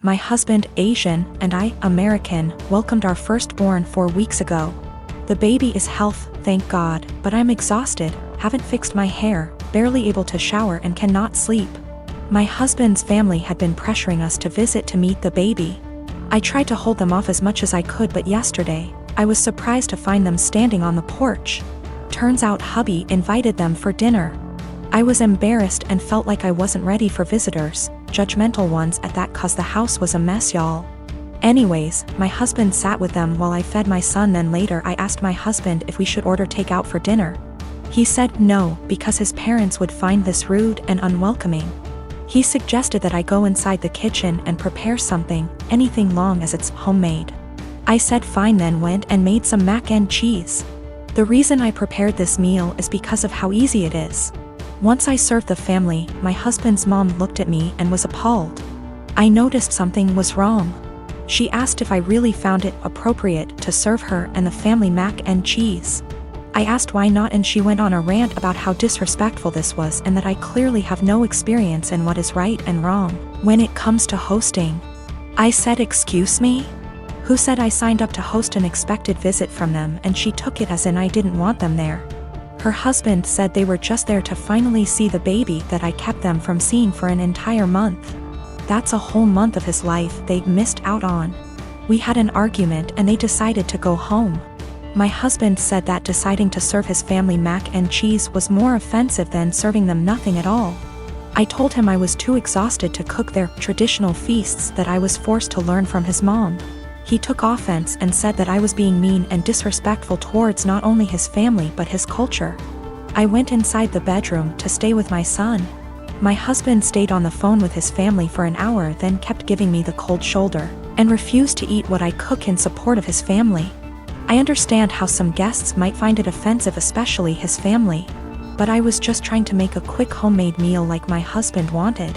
My husband, Asian, and I, American, welcomed our firstborn 4 weeks ago. The baby is healthy, thank God, but I'm exhausted, haven't fixed my hair, barely able to shower and cannot sleep. My husband's family had been pressuring us to visit to meet the baby. I tried to hold them off as much as I could, but yesterday, I was surprised to find them standing on the porch. Turns out hubby invited them for dinner. I was embarrassed and felt like I wasn't ready for visitors, judgmental ones at that, cause the house was a mess, y'all. Anyways, my husband sat with them while I fed my son. Then later I asked my husband if we should order takeout for dinner. He said no, because his parents would find this rude and unwelcoming. He suggested that I go inside the kitchen and prepare something, anything long as it's homemade. I said fine, then went and made some mac and cheese. The reason I prepared this meal is because of how easy it is. Once I served the family, my husband's mom looked at me and was appalled. I noticed something was wrong. She asked if I really found it appropriate to serve her and the family mac and cheese. I asked why not, and she went on a rant about how disrespectful this was and that I clearly have no experience in what is right and wrong when it comes to hosting. I said, excuse me? Who said I signed up to host an expected visit from them? And she took it as in I didn't want them there. Her husband said they were just there to finally see the baby that I kept them from seeing for an entire month. That's a whole month of his life they missed out on. We had an argument and they decided to go home. My husband said that deciding to serve his family mac and cheese was more offensive than serving them nothing at all. I told him I was too exhausted to cook their traditional feasts, that I was forced to learn from his mom. He took offense and said that I was being mean and disrespectful towards not only his family but his culture. I went inside the bedroom to stay with my son. My husband stayed on the phone with his family for an hour, then kept giving me the cold shoulder, and refused to eat what I cook in support of his family. I understand how some guests might find it offensive, especially his family, but I was just trying to make a quick homemade meal like my husband wanted.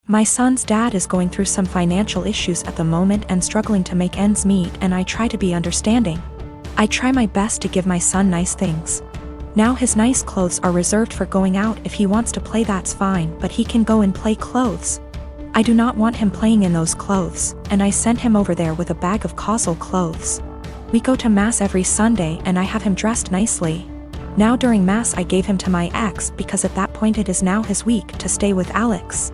My son's dad is going through some financial issues at the moment and struggling to make ends meet, and I try to be understanding. I try my best to give my son nice things. Now his nice clothes are reserved for going out. If he wants to play, that's fine, but he can go and play clothes. I do not want him playing in those clothes, and I sent him over there with a bag of causal clothes. We go to mass every Sunday and I have him dressed nicely. Now during mass I gave him to my ex because at that point it is now his week to stay with Alex.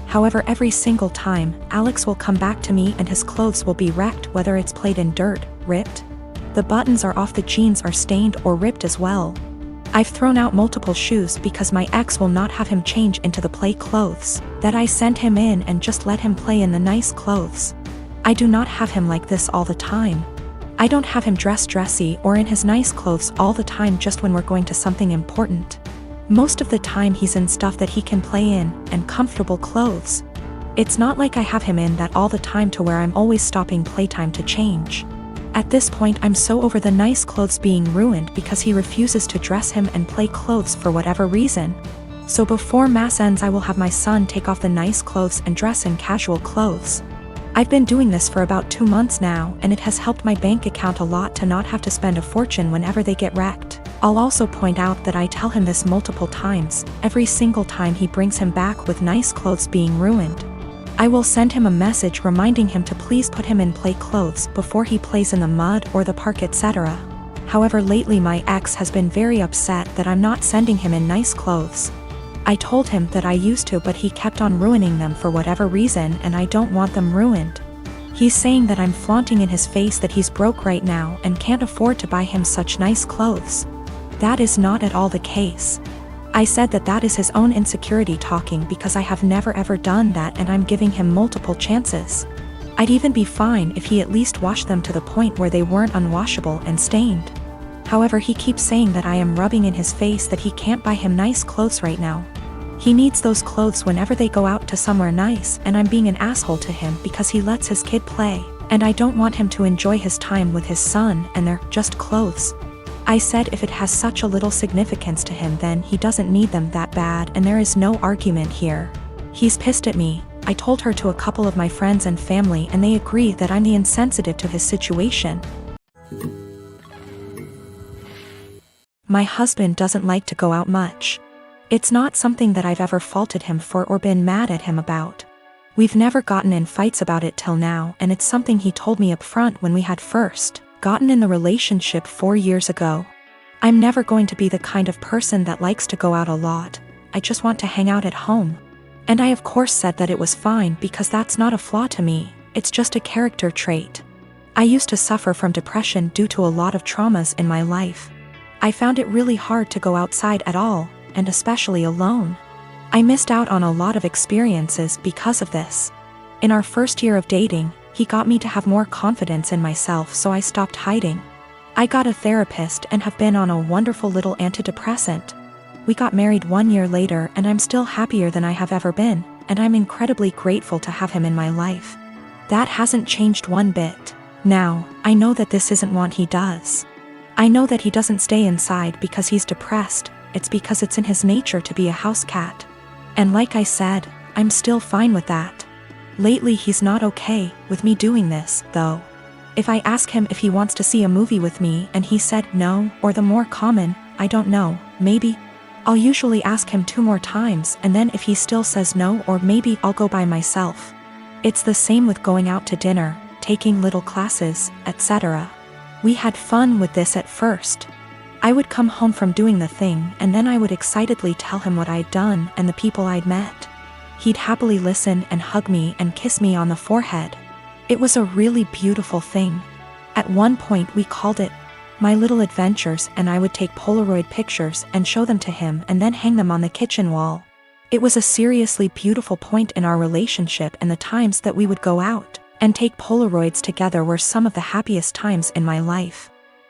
However, every single time, Alex will come back to me and his clothes will be wrecked, whether it's played in dirt, ripped. The buttons are off, the jeans are stained or ripped as well. I've thrown out multiple shoes because my ex will not have him change into the play clothes that I sent him in and just let him play in the nice clothes. I do not have him like this all the time. I don't have him dressed dressy or in his nice clothes all the time, just when we're going to something important. Most of the time he's in stuff that he can play in, and comfortable clothes. It's not like I have him in that all the time to where I'm always stopping playtime to change. At this point I'm so over the nice clothes being ruined because he refuses to dress him and play clothes for whatever reason. So before mass ends I will have my son take off the nice clothes and dress in casual clothes. I've been doing this for about 2 months now, and it has helped my bank account a lot to not have to spend a fortune whenever they get wrecked. I'll also point out that I tell him this multiple times, every single time he brings him back with nice clothes being ruined. I will send him a message reminding him to please put him in play clothes before he plays in the mud or the park, etc. However, lately my ex has been very upset that I'm not sending him in nice clothes. I told him that I used to, but he kept on ruining them for whatever reason, and I don't want them ruined. He's saying that I'm flaunting in his face that he's broke right now and can't afford to buy him such nice clothes. That is not at all the case. I said that that is his own insecurity talking, because I have never ever done that and I'm giving him multiple chances. I'd even be fine if he at least washed them to the point where they weren't unwashable and stained. However, he keeps saying that I am rubbing in his face that he can't buy him nice clothes right now. He needs those clothes whenever they go out to somewhere nice, and I'm being an asshole to him because he lets his kid play, and I don't want him to enjoy his time with his son and they're just clothes. I said if it has such a little significance to him then he doesn't need them that bad, and there is no argument here. He's pissed at me. I told her to a couple of my friends and family and they agree that I'm the insensitive to his situation. My husband doesn't like to go out much. It's not something that I've ever faulted him for or been mad at him about. We've never gotten in fights about it till now, and it's something he told me up front when we had first gotten in the relationship 4 years ago. I'm never going to be the kind of person that likes to go out a lot. I just want to hang out at home. And I of course said that it was fine because that's not a flaw to me, it's just a character trait. I used to suffer from depression due to a lot of traumas in my life. I found it really hard to go outside at all, and especially alone. I missed out on a lot of experiences because of this. In our first year of dating, he got me to have more confidence in myself, so I stopped hiding. I got a therapist and have been on a wonderful little antidepressant. We got married 1 year later and I'm still happier than I have ever been, and I'm incredibly grateful to have him in my life. That hasn't changed one bit. Now, I know that this isn't what he does. I know that he doesn't stay inside because he's depressed, it's because it's in his nature to be a house cat. And like I said, I'm still fine with that. Lately he's not okay with me doing this, though. If I ask him if he wants to see a movie with me and he said no, or the more common, I don't know, maybe, I'll usually ask him 2 more times, and then if he still says no, or maybe I'll go by myself. It's the same with going out to dinner, taking little classes, etc. We had fun with this at first. I would come home from doing the thing and then I would excitedly tell him what I'd done and the people I'd met. He'd happily listen and hug me and kiss me on the forehead. It was a really beautiful thing. At one point we called it My Little Adventures, and I would take Polaroid pictures and show them to him and then hang them on the kitchen wall. It was a seriously beautiful point in our relationship, and the times that we would go out and take Polaroids together were some of the happiest times in my life.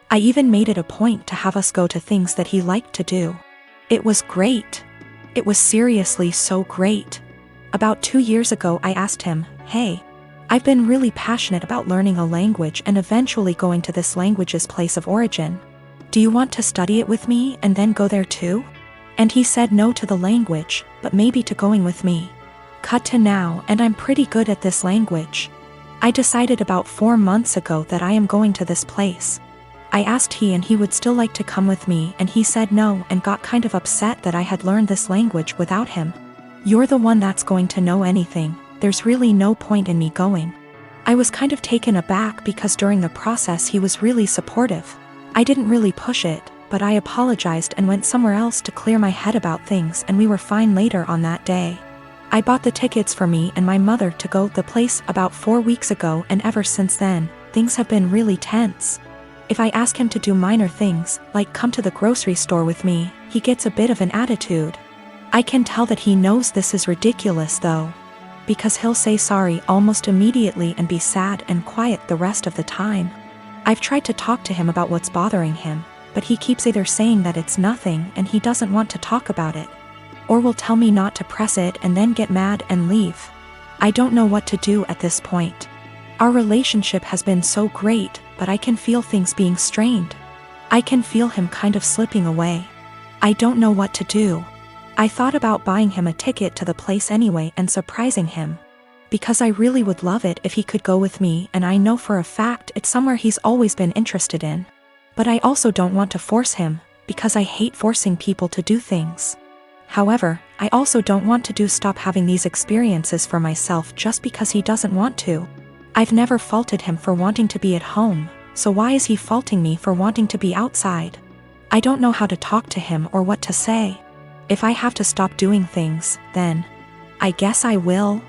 I even made it a point to have us go to things that he liked to do. It was great. It was seriously so great. About 2 years ago I asked him, "Hey, I've been really passionate about learning a language and eventually going to this language's place of origin. Do you want to study it with me and then go there too?" And he said no to the language, but maybe to going with me. Cut to now, and I'm pretty good at this language. I decided about 4 months ago that I am going to this place. I asked and he would still like to come with me, and he said no and got kind of upset that I had learned this language without him. "You're the one that's going to know anything. There's really no point in me going." I was kind of taken aback because during the process he was really supportive. I didn't really push it, but I apologized and went somewhere else to clear my head about things, and we were fine later on that day. I bought the tickets for me and my mother to go to the place about 4 weeks ago, and ever since then, things have been really tense. If I ask him to do minor things, like come to the grocery store with me, he gets a bit of an attitude. I can tell that he knows this is ridiculous though, because he'll say sorry almost immediately and be sad and quiet the rest of the time. I've tried to talk to him about what's bothering him, but he keeps either saying that it's nothing and he doesn't want to talk about it, or will tell me not to press it and then get mad and leave. I don't know what to do at this point. Our relationship has been so great, but I can feel things being strained. I can feel him kind of slipping away. I don't know what to do. I thought about buying him a ticket to the place anyway and surprising him, because I really would love it if he could go with me, and I know for a fact it's somewhere he's always been interested in. But I also don't want to force him, because I hate forcing people to do things. However, I also don't want to stop having these experiences for myself just because he doesn't want to. I've never faulted him for wanting to be at home, so why is he faulting me for wanting to be outside? I don't know how to talk to him or what to say. If I have to stop doing things, then I guess I will.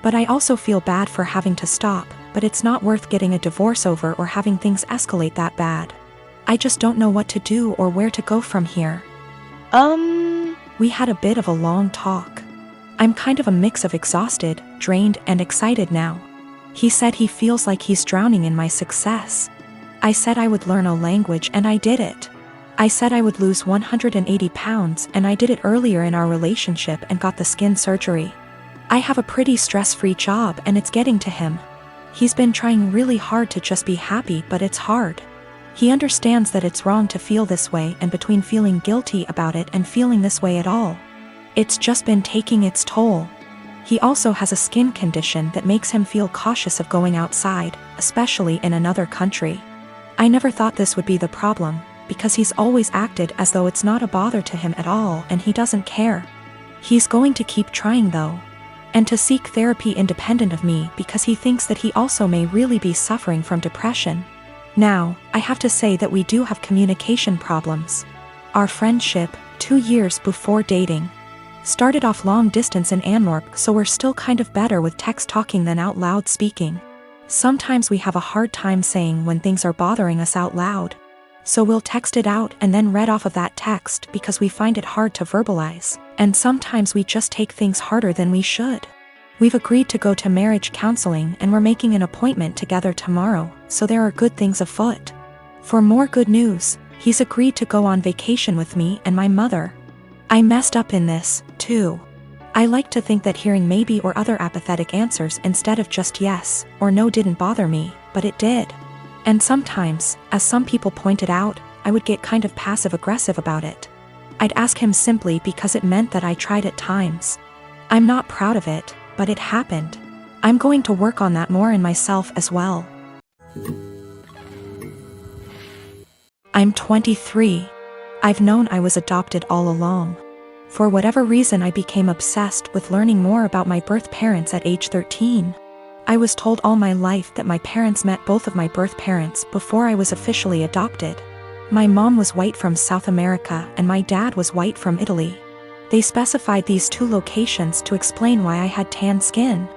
But I also feel bad for having to stop, but it's not worth getting a divorce over or having things escalate that bad. I just don't know what to do or where to go from here. We had a bit of a long talk. I'm kind of a mix of exhausted, drained, and excited now. He said he feels like he's drowning in my success. I said I would learn a language, and I did it. I said I would lose 180 pounds, and I did it earlier in our relationship and got the skin surgery. I have a pretty stress-free job, and it's getting to him. He's been trying really hard to just be happy, but it's hard. He understands that it's wrong to feel this way, and between feeling guilty about it and feeling this way at all, it's just been taking its toll. He also has a skin condition that makes him feel cautious of going outside, especially in another country. I never thought this would be the problem, because he's always acted as though it's not a bother to him at all and he doesn't care. He's going to keep trying though. And to seek therapy independent of me because he thinks that he also may really be suffering from depression. Now, I have to say that we do have communication problems. Our friendship, 2 years before dating, started off long distance in Anmork, so we're still kind of better with text talking than out loud speaking. Sometimes we have a hard time saying when things are bothering us out loud. So we'll text it out and then read off of that text because we find it hard to verbalize, and sometimes we just take things harder than we should. We've agreed to go to marriage counseling and we're making an appointment together tomorrow, so there are good things afoot. For more good news, he's agreed to go on vacation with me and my mother. I messed up in this, too. I like to think that hearing maybe or other apathetic answers instead of just yes or no didn't bother me, but it did. And sometimes, as some people pointed out, I would get kind of passive-aggressive about it. I'd ask him simply because it meant that I tried at times. I'm not proud of it, but it happened. I'm going to work on that more in myself as well. I'm 23. I've known I was adopted all along. For whatever reason, I became obsessed with learning more about my birth parents at age 13. I was told all my life that my parents met both of my birth parents before I was officially adopted. My mom was white from South America and my dad was white from Italy. They specified these two locations to explain why I had tan skin.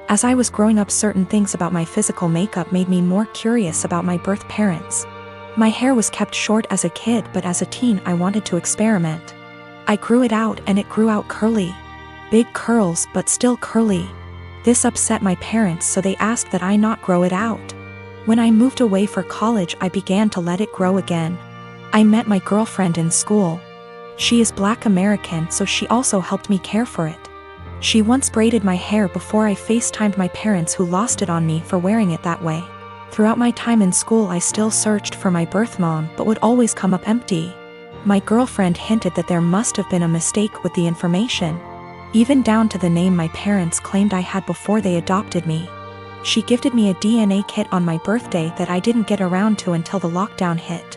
As I was growing up, certain things about my physical makeup made me more curious about my birth parents. My hair was kept short as a kid, but as a teen I wanted to experiment. I grew it out and it grew out curly. Big curls, but still curly. This upset my parents, so they asked that I not grow it out. When I moved away for college, I began to let it grow again. I met my girlfriend in school. She is Black American, so she also helped me care for it. She once braided my hair before I FaceTimed my parents, who lost it on me for wearing it that way. Throughout my time in school, I still searched for my birth mom, but would always come up empty. My girlfriend hinted that there must have been a mistake with the information, even down to the name my parents claimed I had before they adopted me. She gifted me a DNA kit on my birthday that I didn't get around to until the lockdown hit.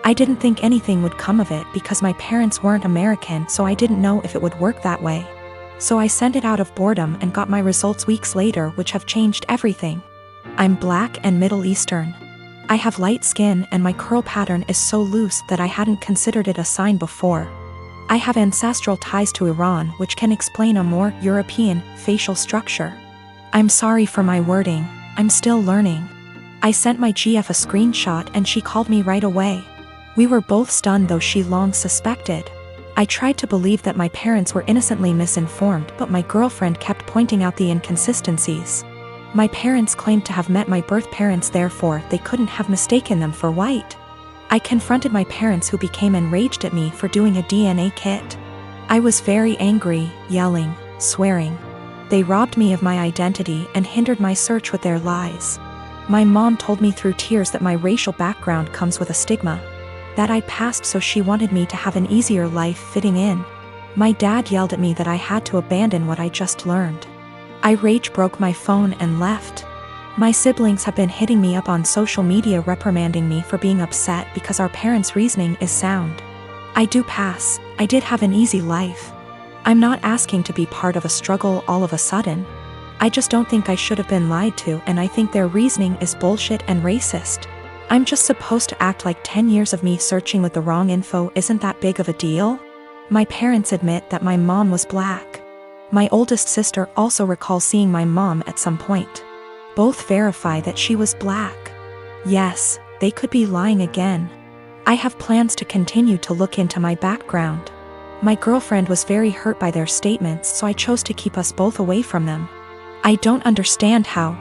I didn't think anything would come of it because my parents weren't American, so I didn't know if it would work that way. So I sent it out of boredom and got my results weeks later, which have changed everything. I'm Black and Middle Eastern. I have light skin and my curl pattern is so loose that I hadn't considered it a sign before. I have ancestral ties to Iran, which can explain a more European facial structure. I'm sorry for my wording, I'm still learning. I sent my GF a screenshot and she called me right away. We were both stunned, though she long suspected. I tried to believe that my parents were innocently misinformed, but my girlfriend kept pointing out the inconsistencies. My parents claimed to have met my birth parents, therefore they couldn't have mistaken them for white. I confronted my parents, who became enraged at me for doing a DNA kit. I was very angry, yelling, swearing. They robbed me of my identity and hindered my search with their lies. My mom told me through tears that my racial background comes with a stigma that I passed, so she wanted me to have an easier life fitting in. My dad yelled at me that I had to abandon what I just learned. I rage broke my phone and left. My siblings have been hitting me up on social media, reprimanding me for being upset because our parents' reasoning is sound. I do pass. I did have an easy life. I'm not asking to be part of a struggle all of a sudden. I just don't think I should have been lied to, and I think their reasoning is bullshit and racist. I'm just supposed to act like 10 years of me searching with the wrong info isn't that big of a deal? My parents admit that my mom was Black. My oldest sister also recalls seeing my mom at some point. Both verify that she was Black. Yes, they could be lying again. I have plans to continue to look into my background. My girlfriend was very hurt by their statements, so I chose to keep us both away from them. I don't understand how.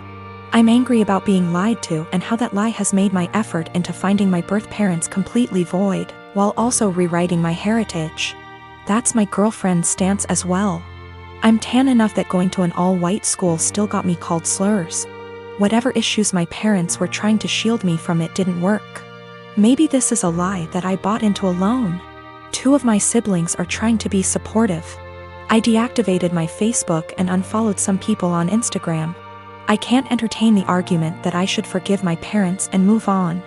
I'm angry about being lied to and how that lie has made my effort into finding my birth parents completely void, while also rewriting my heritage. That's my girlfriend's stance as well. I'm tan enough that going to an all-white school still got me called slurs. Whatever issues my parents were trying to shield me from, it didn't work. Maybe this is a lie that I bought into alone. 2 of my siblings are trying to be supportive. I deactivated my Facebook and unfollowed some people on Instagram. I can't entertain the argument that I should forgive my parents and move on.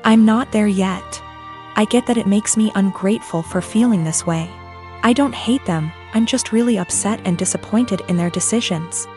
I'm not there yet. I get that it makes me ungrateful for feeling this way. I don't hate them, I'm just really upset and disappointed in their decisions.